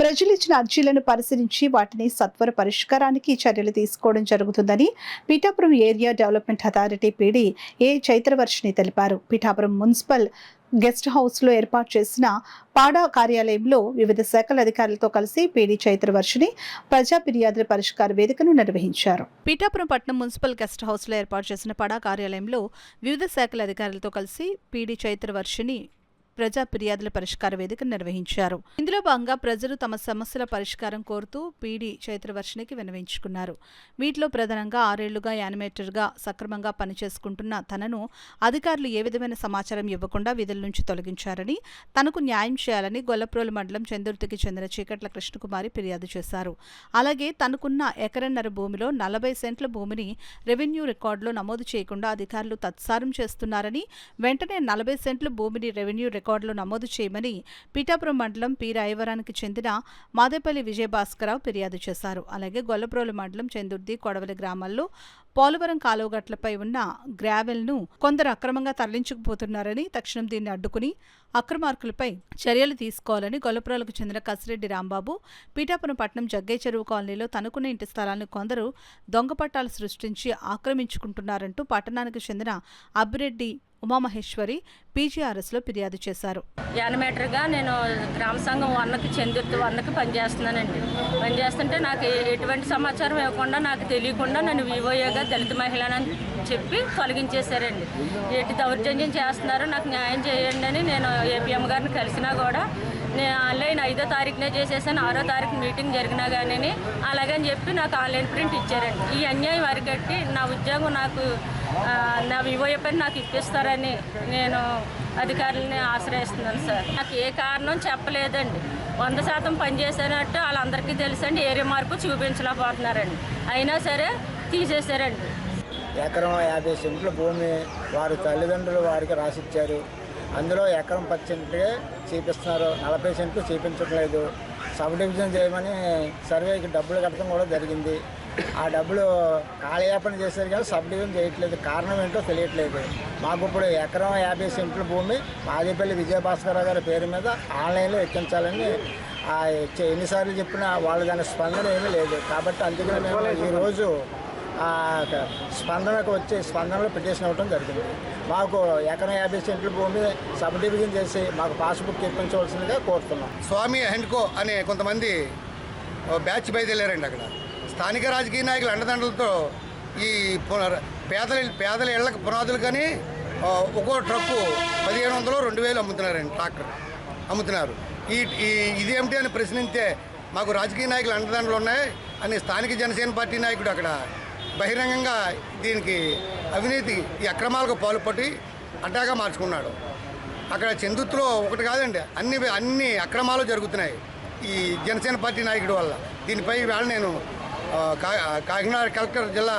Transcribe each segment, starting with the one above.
ప్రజలు ఇచ్చిన అర్జీలను పరిశీలించి వాటిని సత్వర పరిష్కారానికి చర్యలు తీసుకోవడం జరుగుతుందని Pithapuram area development authority PD ఏ చైత్రవర్షిణి తెలిపారు. పిఠాపురం మున్సిపల్ గెస్ట్ హౌస్ లో ఏర్పాటు చేసిన పాడా కార్యాలయంలో వివిధ శాఖల అధికారులతో కలిసి పీడీ చైత్రవర్షిణి ప్రజా ఫిర్యాదుల పరిష్కార వేదికను నిర్వహించారు. పిఠాపురం పట్టణం మున్సిపల్ గెస్ట్ హౌస్ లో ఏర్పాటు చేసిన పాడా కార్యాలయంలో వివిధ శాఖల అధికారులతో కలిసి పీడీ చైత్రవర్షిణి ప్రజా ఫిర్యాదుల పరిష్కార వేదికను నిర్వహించారు. ఇందులో భాగంగా ప్రజలు తమ సమస్యల పరిష్కారం కోరుతూ పీడీ చైత్రవర్షిణికి విన్నవించుకున్నారు. వీటిలో ప్రధానంగా 6 ఏళ్లుగా యానిమేటర్గా సక్రమంగా పనిచేసుకుంటున్న తనను అధికారులు ఏ విధమైన సమాచారం ఇవ్వకుండా విధుల నుంచి తొలగించారని, తనకు న్యాయం చేయాలని గొల్లప్రోలు మండలం చందుర్తికి చెందిన చీకట్ల కృష్ణకుమారి ఫిర్యాదు చేశారు. అలాగే తనకున్న ఎకరన్నర భూమిలో 40 సెంట్ల భూమిని రెవెన్యూ రికార్డులో నమోదు చేయకుండా అధికారులు తత్సారం చేస్తున్నారని, వెంటనే 40 సెంట్ల భూమిని రెవెన్యూ రికార్డులో నమోదు చేయమని పిఠాపురం మండలం పి రాయవరానికి చెందిన మాదేపల్లి విజయభాస్కరరావు ఫిర్యాదు చేశారు. అలాగే గొల్లప్రోలు మండలం చందుర్తి కొడవలి గ్రామాల్లో పోలవరం కాలువగట్లపై ఉన్న గ్రావెల్ను కొందరు అక్రమంగా తరలించుకుపోతున్నారని, తక్షణం దీన్ని అడ్డుకుని అక్రమార్కులపై చర్యలు తీసుకోవాలని గొల్లప్రోలకు చెందిన కసిరెడ్డి రాంబాబు పిఠాపురం పట్టణం జగ్గయ్య చెరువు కాలనీలో తనకున్న ఇంటి స్థలాన్ని కొందరు దొంగపట్టాలు సృష్టించి ఆక్రమించుకుంటున్నారంటూ పట్టణానికి చెందిన అబ్బిరెడ్డి ఉమామహేశ్వరి పీజీఆర్ఎస్లో ఫిర్యాదు చేశారు. యానిమేటర్గా నేను గ్రామ సంఘం 1కి చందుర్తి 1కి పనిచేస్తున్నానండి. పనిచేస్తుంటే నాకు ఎటువంటి సమాచారం ఇవ్వకుండా, నాకు తెలియకుండా నన్ను వివోఏగా దళిత మహిళనని చెప్పి తొలగించేశారండి. ఎట్టి దౌర్జన్యం చేస్తున్నారో నాకు న్యాయం చేయండి అని నేను ఏపీఎం గారిని కలిసినా కూడా నేను ఆన్లైన్ 5వ తారీఖునే చేసేసాను. 6వ తారీఖు మీటింగ్ జరిగినా కానీ అలాగని చెప్పి నాకు ఆన్లైన్ ప్రింట్ ఇచ్చారండి. ఈ అన్యాయం అరికట్టి నా ఉద్యోగం నా వివోఏ పని నాకు ఇప్పిస్తారని నేను అధికారులని ఆశ్రయిస్తున్నాను సార్. నాకు ఏ కారణం చెప్పలేదండి. 100% పనిచేసేనట్టు వాళ్ళందరికీ తెలుసండి. ఏరియా మార్పు చూపించలేకపోతున్నారండి. అయినా సరే తీసేశారండి. ఎకరం 50 సెంట్ల భూమి వారి తల్లిదండ్రులు వారికి రాసిచ్చారు. అందులో ఎకరం 10 సెంట్లే చూపిస్తున్నారు, 40 సెంట్లు చూపించట్లేదు. సబ్ డివిజన్ చేయమని సర్వేకి డబ్బులు కట్టడం కూడా జరిగింది. ఆ డబ్బులు కాలయాపన చేశారు కానీ సబ్ డివిజన్ చేయట్లేదు. కారణం ఏంటో తెలియట్లేదు. మాకు ఇప్పుడు ఎకరం 50 సెంట్ల భూమి మాదేపల్లి విజయభాస్కరరావు గారి పేరు మీద ఆన్లైన్లో ఎక్కించాలని ఎన్నిసార్లు చెప్పినా వాళ్ళు దాని స్పందన ఏమీ లేదు. కాబట్టి అందుకని మేము ఈరోజు స్పందనకు వచ్చి స్పందనలో పిటిషన్ ఇవ్వడం జరిగింది. మాకు ఎకరం 50 సెంట్ల భూమి సబ్ డివిజన్ చేసి మాకు పాస్బుక్ ఇప్పించవలసిందిగా కోరుతున్నాం. స్వామి హెండ్కో అనే కొంతమంది బ్యాచ్ బయలుదేరారండి. అక్కడ స్థానిక రాజకీయ నాయకుల అండదండలతో ఈ పేదల ఇళ్లకు పునాదులు కానీ ఒక్కో ట్రక్కు 1500, 2000 అమ్ముతున్నారండి. ట్రాక్టర్ అమ్ముతున్నారు. ఇదేమిటి అని ప్రశ్నిస్తే మాకు రాజకీయ నాయకుల అండదండలు ఉన్నాయి అని స్థానిక జనసేన పార్టీ నాయకుడు అక్కడ బహిరంగంగా దీనికి అవినీతి ఈ అక్రమాలకు పాల్పడి అడ్డాగా మార్చుకున్నాడు. అక్కడ చందుర్తిలో ఒకటి కాదండి, అన్ని అక్రమాలు జరుగుతున్నాయి ఈ జనసేన పార్టీ నాయకుడి వల్ల. దీనిపై వేళ నేను కాకినాడ కలెక్టర్ జిల్లా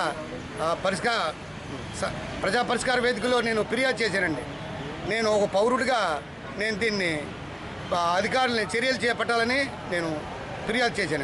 ప్రజా పరిష్కార వేదికలో నేను ఫిర్యాదు చేశానండి. నేను ఒక పౌరుడిగా నేను దీన్ని అధికారులని చర్యలు చేపట్టాలని నేను ఫిర్యాదు చేశాను.